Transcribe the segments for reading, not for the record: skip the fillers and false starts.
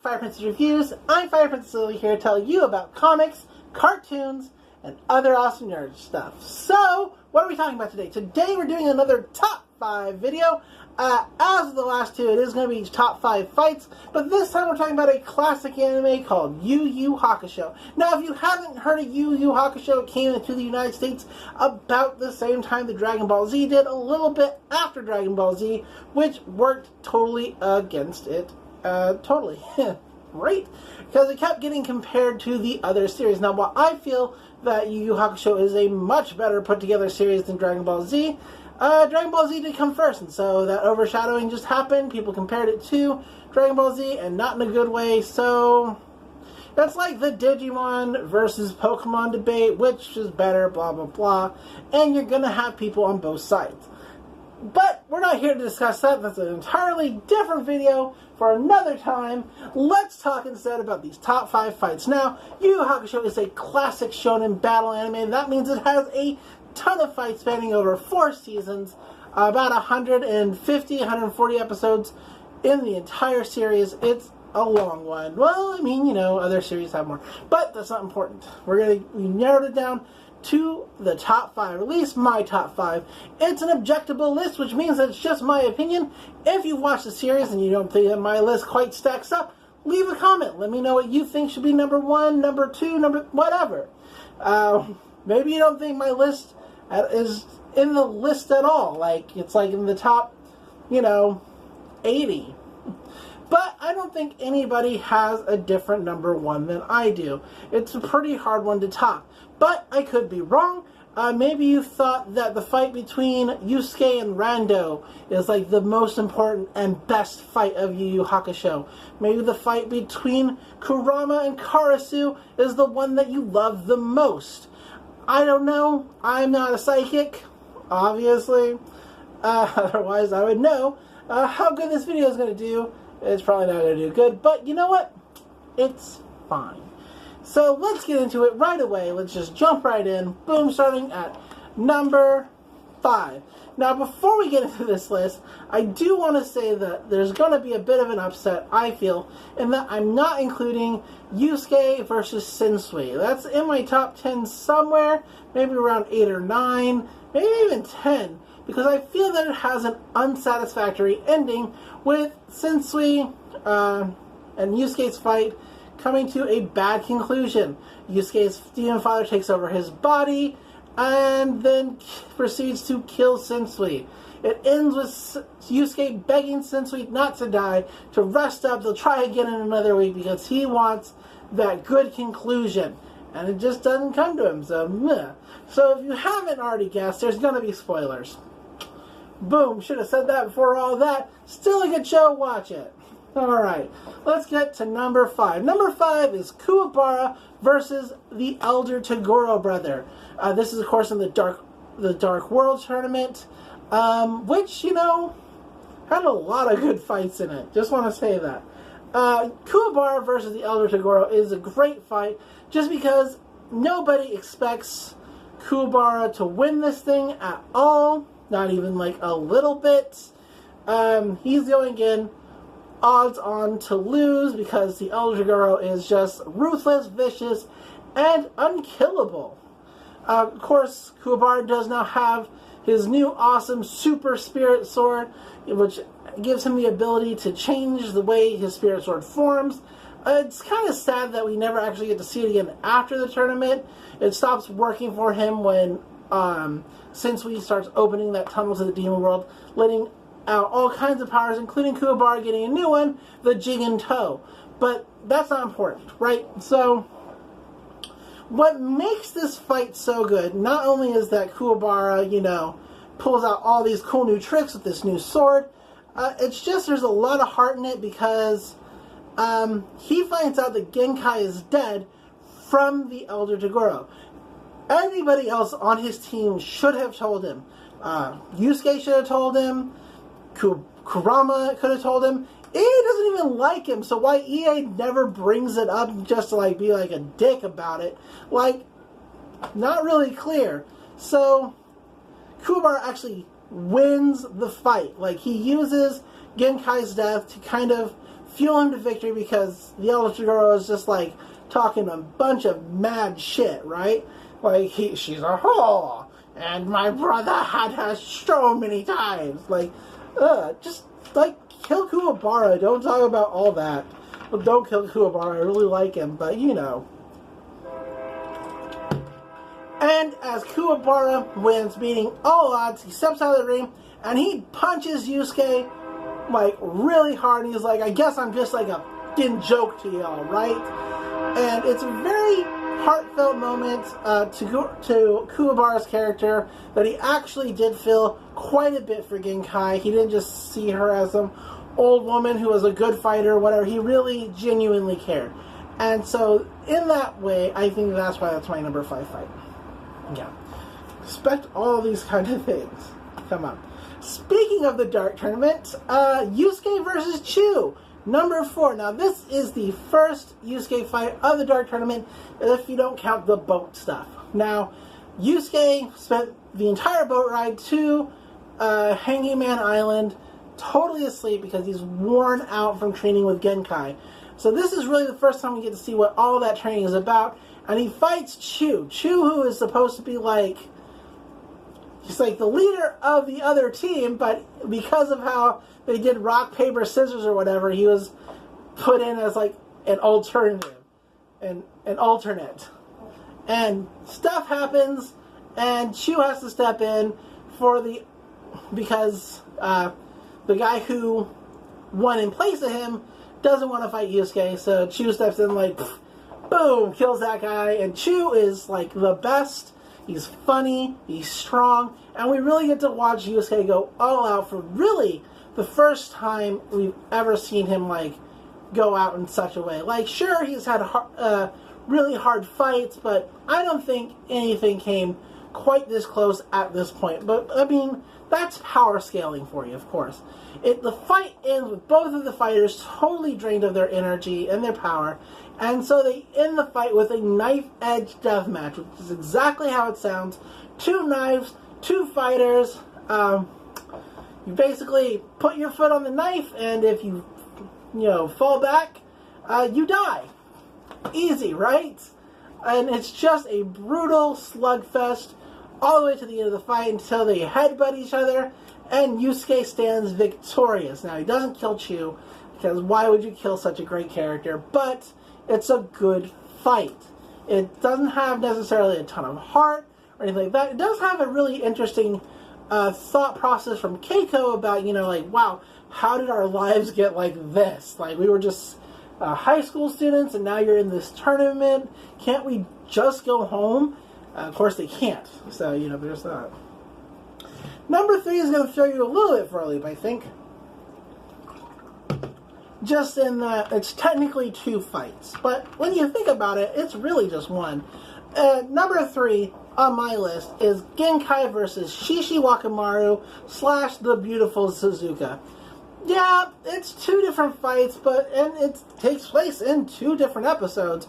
Fire Princess Reviews. I'm Fire Princess Lily here to tell you about comics, cartoons, and other awesome nerd stuff. So, what are we talking about today? Today we're doing another top 5 video. As with the last two, it is going to be top 5 fights, but this time we're talking about a classic anime called Yu Yu Hakusho. Now, if you haven't heard of Yu Yu Hakusho, it came into the United States about the same time that Dragon Ball Z did, a little bit after Dragon Ball Z, which worked totally against it. Totally. Right? Because it kept getting compared to the other series. Now, while I feel that Yu Yu Hakusho is a much better put together series than Dragon Ball Z, Dragon Ball Z did come first, and so that overshadowing just happened. People compared it to Dragon Ball Z, and not in a good way, so that's like the Digimon versus Pokemon debate, which is better, blah, blah, blah, and you're gonna have people on both sides. But we're not here to discuss that. That's an entirely different video for another time. Let's talk instead about these top 5 fights. Now, Yu Yu Hakusho is a classic shonen battle anime. That means it has a ton of fights spanning over 4 seasons, about 150, 140 episodes in the entire series. It's a long one. Well, I mean, you know, other series have more, but that's not important. We narrowed it down to the top 5, at least my top 5. It's an objectable list, which means that it's just my opinion. If you watch the series and you don't think that my list quite stacks up, leave a comment. Let me know what you think should be number 1, number 2, whatever. Maybe you don't think my list is in the list at all. Like, it's like in the top, 80. But I don't think anybody has a different number 1 than I do. It's a pretty hard one to top. But I could be wrong. Maybe you thought that the fight between Yusuke and Rando is like the most important and best fight of Yu Yu Hakusho. Maybe the fight between Kurama and Karasu is the one that you love the most. I don't know. I'm not a psychic, obviously. Otherwise, I would know how good this video is going to do. It's probably not going to do good, but you know what? It's fine. So let's get into it right away. Let's just jump right in. Boom, starting at number 5. Now, before we get into this list, I do want to say that there's going to be a bit of an upset, I feel, in that I'm not including Yusuke versus Sensui. That's in my top 10 somewhere, maybe around 8 or 9, maybe even 10, because I feel that it has an unsatisfactory ending with Sensui and Yusuke's fight coming to a bad conclusion. Yusuke's demon father takes over his body and then proceeds to kill Sensui. It ends with Yusuke begging Sensui not to die, to rest up. They'll try again in another week because he wants that good conclusion. And it just doesn't come to him, so meh. So if you haven't already guessed, there's going to be spoilers. Boom, should have said that before all that. Still a good show, watch it. Alright, let's get to number 5. Number 5 is Kuwabara versus the Elder Toguro brother. This is, of course, in the Dark World tournament, which, had a lot of good fights in it. Just want to say that. Kuwabara versus the Elder Toguro is a great fight, just because nobody expects Kuwabara to win this thing at all. Not even like a little bit. He's going in odds on to lose because the Elder Toguro is just ruthless, vicious, and unkillable. Of course, Kuwabara does now have his new awesome super spirit sword, which gives him the ability to change the way his spirit sword forms. It's kind of sad that we never actually get to see it again after the tournament. It stops working for him when Sensui starts opening that tunnel to the demon world, letting out all kinds of powers, including Kuwabara getting a new one, the Jigen Toe. But that's not important, right? So, what makes this fight so good, not only is that Kuwabara, pulls out all these cool new tricks with this new sword, it's just there's a lot of heart in it because he finds out that Genkai is dead from the Elder Toguro. Anybody else on his team should have told him. Yusuke should have told him. Kurama could have told him. EA doesn't even like him, so why EA never brings it up just to be like a dick about it? Not really clear. So Kuwabara actually wins the fight. He uses Genkai's death to kind of fuel him to victory because the Elder Toguro is just like talking a bunch of mad shit, right? Like, she's a whore, and my brother had her so many times. Like, just, like, kill Kuwabara. Don't talk about all that. Well, don't kill Kuwabara. I really like him, but, you know. And as Kuwabara wins, beating all odds, he steps out of the ring, and he punches Yusuke, like, really hard. And he's like, I guess I'm just, like, a fucking joke to y'all, right? And it's a very heartfelt moment to Kuwabara's character that he actually did feel quite a bit for Genkai. He didn't just see her as some old woman who was a good fighter or whatever. He really genuinely cared. And so, in that way, I think that's why that's my number 5 fight. Yeah. Expect all these kind of things. Come on. Speaking of the Dark Tournament, Yusuke versus Chu. Number 4. Now, this is the first Yusuke fight of the Dark Tournament, if you don't count the boat stuff. Now, Yusuke spent the entire boat ride to Hanging Man Island totally asleep because he's worn out from training with Genkai. So this is really the first time we get to see what all that training is about. And he fights Chu. Chu, who is supposed to be like, he's like the leader of the other team, but because of how they did rock, paper, scissors or whatever, he was put in as like an alternative, an alternate. And stuff happens, and Chu has to step in because the guy who won in place of him doesn't want to fight Yusuke, so Chu steps in like, boom, kills that guy, and Chu is like the best. He's funny, he's strong, and we really get to watch Yusuke go all out for really the first time we've ever seen him like go out in such a way. Like, sure, he's had really hard fights, but I don't think anything came quite this close at this point. But I mean, that's power scaling for you, of course. The fight ends with both of the fighters totally drained of their energy and their power, and so they end the fight with a knife-edge deathmatch, which is exactly how it sounds. 2 knives, 2 fighters. You basically put your foot on the knife, and if you fall back, you die. Easy, right? And it's just a brutal slugfest all the way to the end of the fight until they headbutt each other, and Yusuke stands victorious. Now, he doesn't kill Chu, because why would you kill such a great character? But it's a good fight. It doesn't have necessarily a ton of heart or anything like that. It does have a really interesting thought process from Keiko about, like, wow, how did our lives get like this? Like, we were just high school students, and now you're in this tournament. Can't we just go home? Of course they can't. So, there's that. Number 3 is going to throw you a little bit for a loop, I think. Just in that it's technically 2 fights. But when you think about it, it's really just one. Number 3 on my list is Genkai versus Shishi Wakamaru / the beautiful Suzuka. Yeah, it's 2 different fights, and it takes place in 2 different episodes.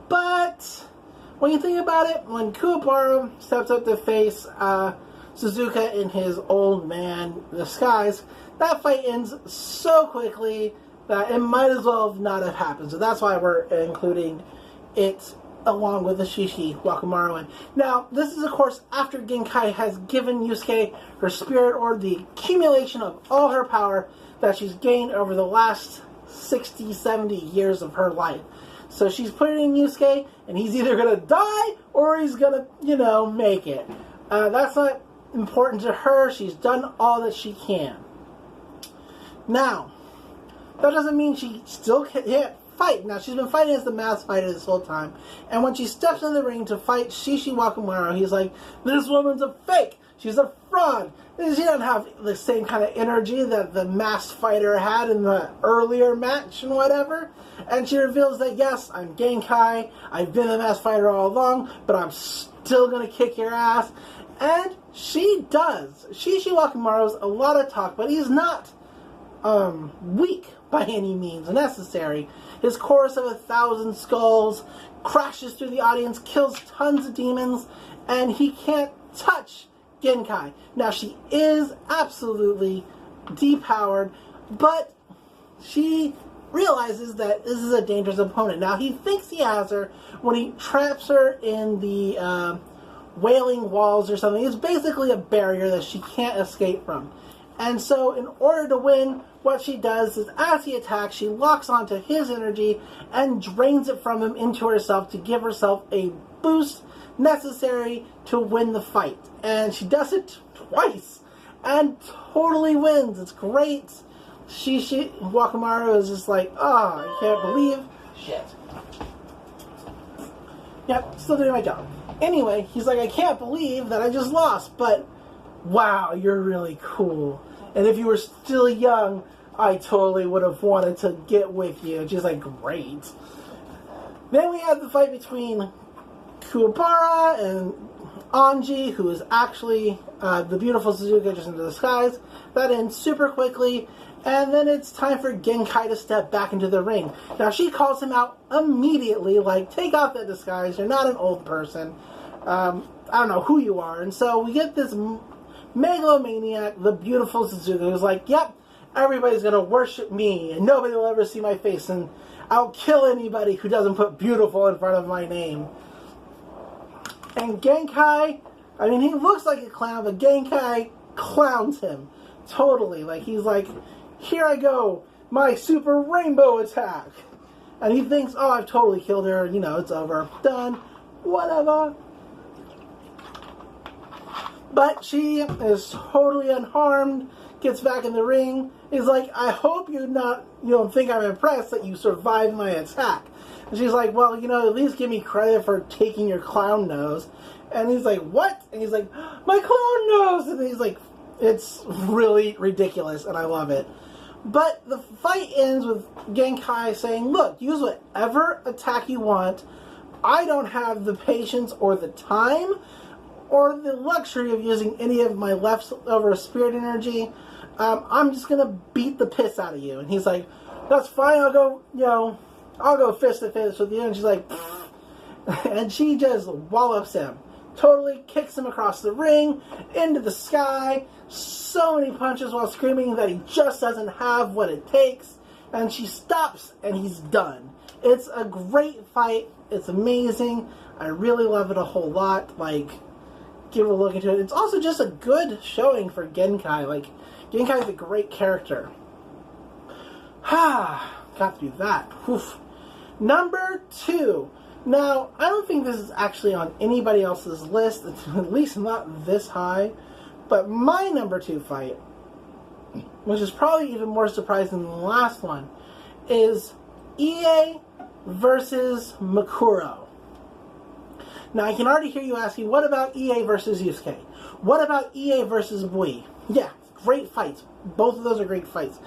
But when you think about it, when Kuwabara steps up to face Suzuka in his old man disguise, that fight ends so quickly that it might as well not have happened. So that's why we're including it along with the Shishi Wakamaru one. Now, this is of course after Genkai has given Yusuke her spirit, or the accumulation of all her power that she's gained over the last 60, 70 years of her life. So she's putting in Yusuke, and he's either going to die or he's going to, make it. That's not important to her. She's done all that she can. Now, that doesn't mean she still can't fight. Now, she's been fighting as the masked fighter this whole time. And when she steps in the ring to fight Shishi Wakamaru, he's like, this woman's a fake. She's a fraud. She doesn't have the same kind of energy that the masked fighter had in the earlier match and whatever. And she reveals that, yes, I'm Genkai. I've been the masked fighter all along, but I'm still going to kick your ass. And she does. Shishi Wakamaru's a lot of talk, but he's not weak by any means necessary. His chorus of 1,000 skulls crashes through the audience, kills tons of demons, and he can't touch Genkai. Now, she is absolutely depowered, but she realizes that this is a dangerous opponent. Now, he thinks he has her when he traps her in the wailing walls or something. It's basically a barrier that she can't escape from. And so, in order to win, what she does is, as he attacks, she locks onto his energy and drains it from him into herself to give herself a boost necessary to win the fight. And she does it twice and totally wins. It's great. Wakamaru is just like, oh, I can't believe. Shit. Yep, still doing my job. Anyway, he's like, I can't believe that I just lost, but wow, you're really cool. And if you were still young, I totally would have wanted to get with you. And she's like, great. Then we have the fight between Kuwabara and Anji, who is actually the beautiful Suzuka just into the skies. That ends super quickly. And then it's time for Genkai to step back into the ring. Now, she calls him out immediately, like, take off that disguise. You're not an old person. I don't know who you are. And so we get this megalomaniac, the beautiful Suzuka, who's like, yep, everybody's going to worship me, and nobody will ever see my face, and I'll kill anybody who doesn't put beautiful in front of my name. And Genkai, I mean, he looks like a clown, but Genkai clowns him. Totally. Like, he's like, here I go, my super rainbow attack. And he thinks, oh, I've totally killed her, you know, it's over, done, whatever. But she is totally unharmed, gets back in the ring. He's like, I hope you don't think I'm impressed that you survived my attack. And she's like, well, you know, at least give me credit for taking your clown nose. And he's like, what? And he's like, my clown nose! And he's like, it's really ridiculous, and I love it. But the fight ends with Genkai saying, look, use whatever attack you want. I don't have the patience or the time or the luxury of using any of my leftover spirit energy. I'm just going to beat the piss out of you. And he's like, that's fine, I'll go fist to fist with you. And she's like, pfft. And she just wallops him. Totally kicks him across the ring, into the sky, so many punches while screaming that he just doesn't have what it takes, and she stops, and he's done. It's a great fight. It's amazing. I really love it a whole lot. Like, give a look into it. It's also just a good showing for Genkai. Like, Genkai's a great character. Got through that. Oof. Number 2. Now, I don't think this is actually on anybody else's list, at least not this high, but my number 2 fight, which is probably even more surprising than the last one, is Ie versus Makuro. Now, I can already hear you asking, what about Ie versus Yusuke? What about Ie versus Bui? Yeah, great fights. Both of those are great fights.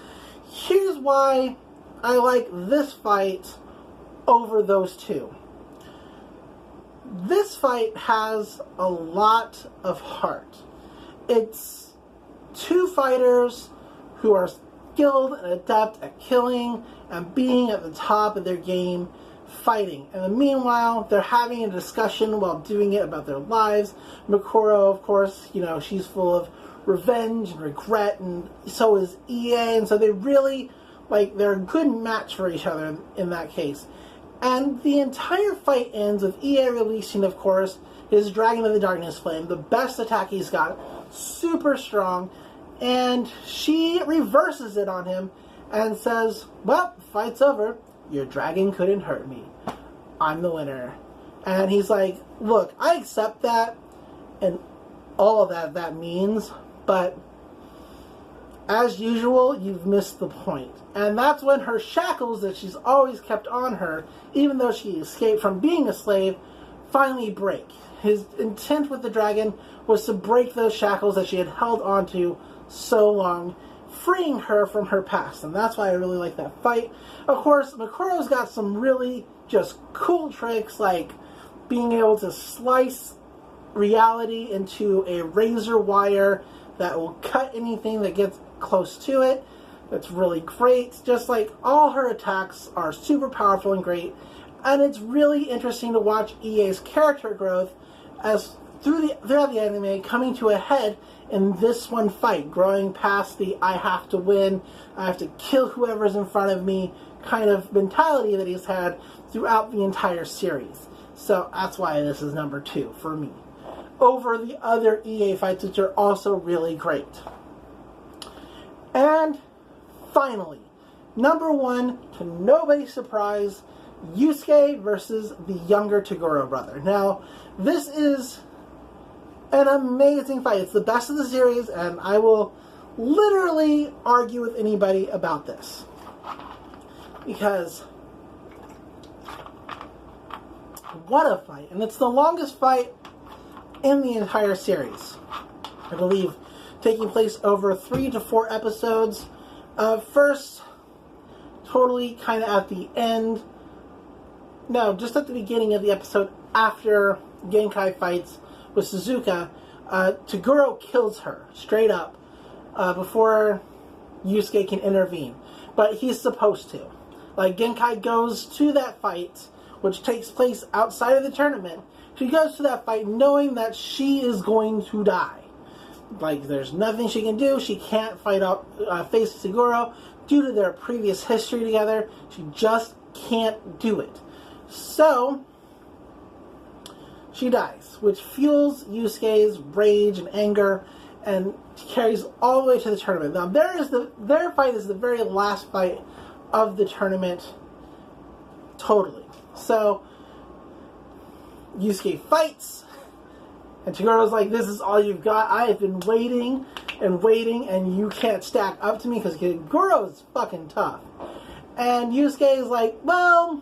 Here's why I like this fight over those two. This fight has a lot of heart. It's two fighters who are skilled and adept at killing and being at the top of their game, fighting. And meanwhile, they're having a discussion while doing it about their lives. Makuro, of course, you know, she's full of revenge and regret, and so is Ie, and so they really, like, they're a good match for each other in that case. And the entire fight ends with Ie releasing, of course, his Dragon of the Darkness Flame, the best attack he's got, super strong, and she reverses it on him and says, well, fight's over. Your dragon couldn't hurt me. I'm the winner. And he's like, look, I accept that and all of that means, but as usual, you've missed the point. And that's when her shackles that she's always kept on her, even though she escaped from being a slave, finally break. His intent with the dragon was to break those shackles that she had held onto so long, freeing her from her past. And that's why I really like that fight. Of course, Makuro's got some really just cool tricks, like being able to slice reality into a razor wire that will cut anything that gets close to it. That's really great. Just like all her attacks are super powerful and great. And it's really interesting to watch Ie's character growth as throughout the anime coming to a head in this one fight, growing past the I have to win, I have to kill whoever's in front of me, kind of mentality that he's had throughout the entire series. So that's why this is number 2 for me, over the other EA fights, which are also really great. And finally, number 1, to nobody's surprise, Yusuke versus the younger Toguro brother. Now, this is an amazing fight. It's the best of the series, and I will literally argue with anybody about this. Because what a fight. And it's the longest fight in the entire series. I believe taking place over 3 to 4 episodes. First, totally kind of at the end. No, just at the beginning of the episode after Genkai fights with Suzuka, Toguro kills her straight up before Yusuke can intervene. But he's supposed to. Like, Genkai goes to that fight, which takes place outside of the tournament. She goes to that fight knowing that she is going to die. Like, there's nothing she can do. She can't fight up, face Toguro due to their previous history together. She just can't do it. So, she dies, which fuels Yusuke's rage and anger and carries all the way to the tournament. Now, their fight is the very last fight of the tournament, totally. So, Yusuke fights, and Togoro's like, this is all you've got. I have been waiting and waiting, and you can't stack up to me, because Toguro is fucking tough. And Yusuke is like, well,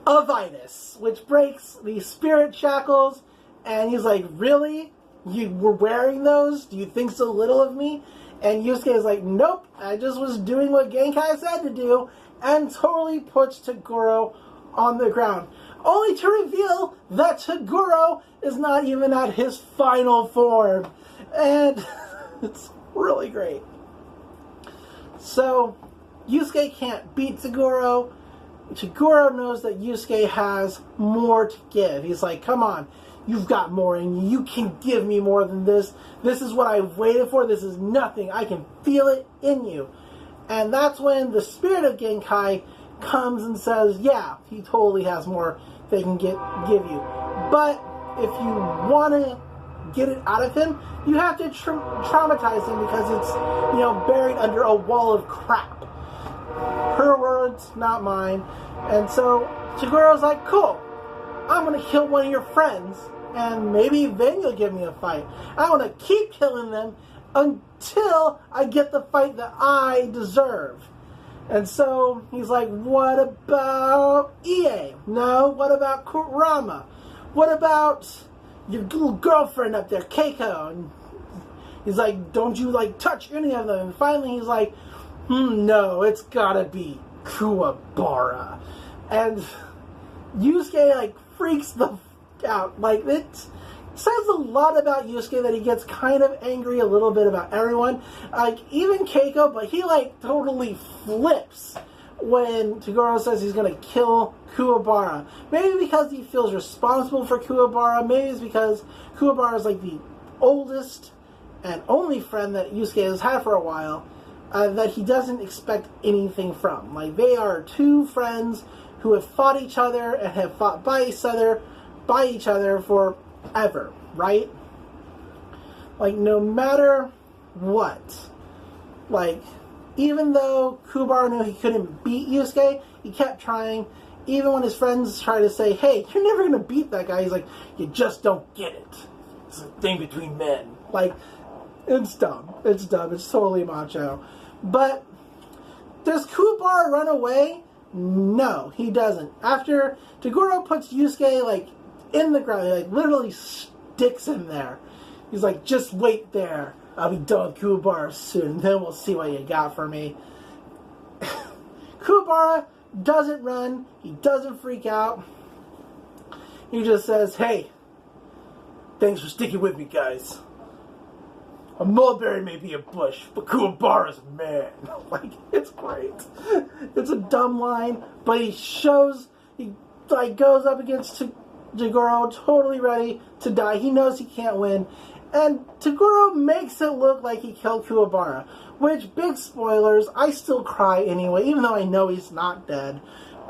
a Vitus, which breaks the spirit shackles, and he's like, really? You were wearing those? Do you think so little of me? And Yusuke is like, nope, I just was doing what Genkai said to do, and totally puts Toguro on the ground. Only to reveal that Toguro is not even at his final form. And it's really great. So, Yusuke can't beat Toguro. Toguro knows that Yusuke has more to give. He's like, come on, you've got more in you. You can give me more than this. This is what I've waited for. This is nothing. I can feel it in you. And that's when the spirit of Genkai comes and says, yeah, he totally has more they can give you. But if you want to get it out of him, you have to traumatize him, because it's, buried under a wall of crap. Her words, not mine. And so Togoro's like, cool, I'm going to kill one of your friends, and maybe then you'll give me a fight. I want to keep killing them until I get the fight that I deserve. And so he's like, what about Ie? No, what about Kurama? What about your little girlfriend up there, Keiko? And he's like, don't you, touch any of them? And finally he's like, no, it's gotta be Kuwabara. And Yusuke, freaks the f*** out. It says a lot about Yusuke that he gets kind of angry a little bit about everyone. Even Keiko, but he, totally flips when Toguro says he's gonna kill Kuwabara. Maybe because he feels responsible for Kuwabara. Maybe it's because Kuwabara is, the oldest and only friend that Yusuke has had for a while, that he doesn't expect anything from. They are two friends who have fought each other and have fought by each other forever, right? No matter what. Even though Kuwabara knew he couldn't beat Yusuke, he kept trying. Even when his friends try to say, hey, you're never going to beat that guy, he's like, you just don't get it. It's a thing between men. It's dumb. It's dumb. It's totally macho. But does Kuwabara run away? No, he doesn't. After Toguro puts Yusuke, in the ground, he, literally sticks him there. He's like, just wait there. I'll be done with Kuwabara soon, then we'll see what you got for me. Kuwabara doesn't run. He doesn't freak out. He just says, hey, thanks for sticking with me, guys. A mulberry may be a bush, but Kuwabara's a man. It's great. It's a dumb line, but he goes up against Toguro, totally ready to die. He knows he can't win. And Toguro makes it look like he killed Kuwabara, Which, big spoilers, I still cry anyway, even though I know he's not dead.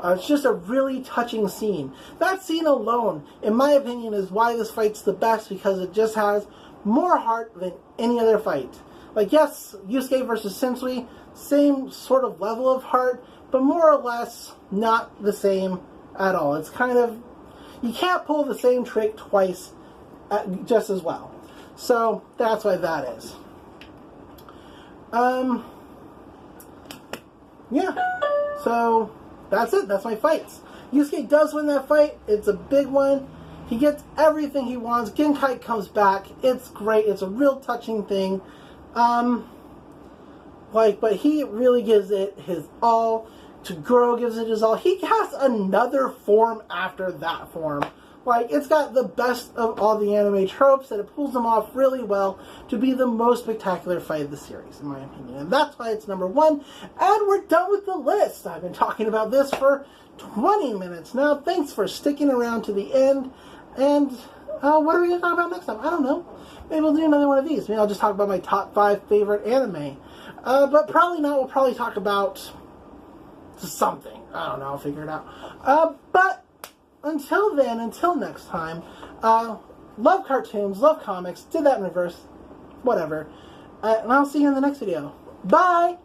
It's just a really touching scene. That scene alone, in my opinion, is why this fight's the best, because it just has more heart than any other fight. Like, yes, Yusuke versus Sensui, same sort of level of heart, but more or less not the same at all. It's kind of, you can't pull the same trick twice just as well. So, that's why that is. Yeah. So, that's it. That's my fights. Yusuke does win that fight. It's a big one. He gets everything he wants. Genkai comes back. It's great. It's a real touching thing. But he really gives it his all. Toguro gives it his all. He has another form after that form. Like, it's got the best of all the anime tropes, and it pulls them off really well to be the most spectacular fight of the series, in my opinion. And that's why it's number 1. And we're done with the list. I've been talking about this for 20 minutes now. Thanks for sticking around to the end. And what are we going to talk about next time? I don't know. Maybe we'll do another one of these. Maybe I'll just talk about my top 5 favorite anime. But probably not. We'll probably talk about something. I don't know. I'll figure it out. But until then, until next time, love cartoons, love comics, did that in reverse, whatever. And I'll see you in the next video. Bye!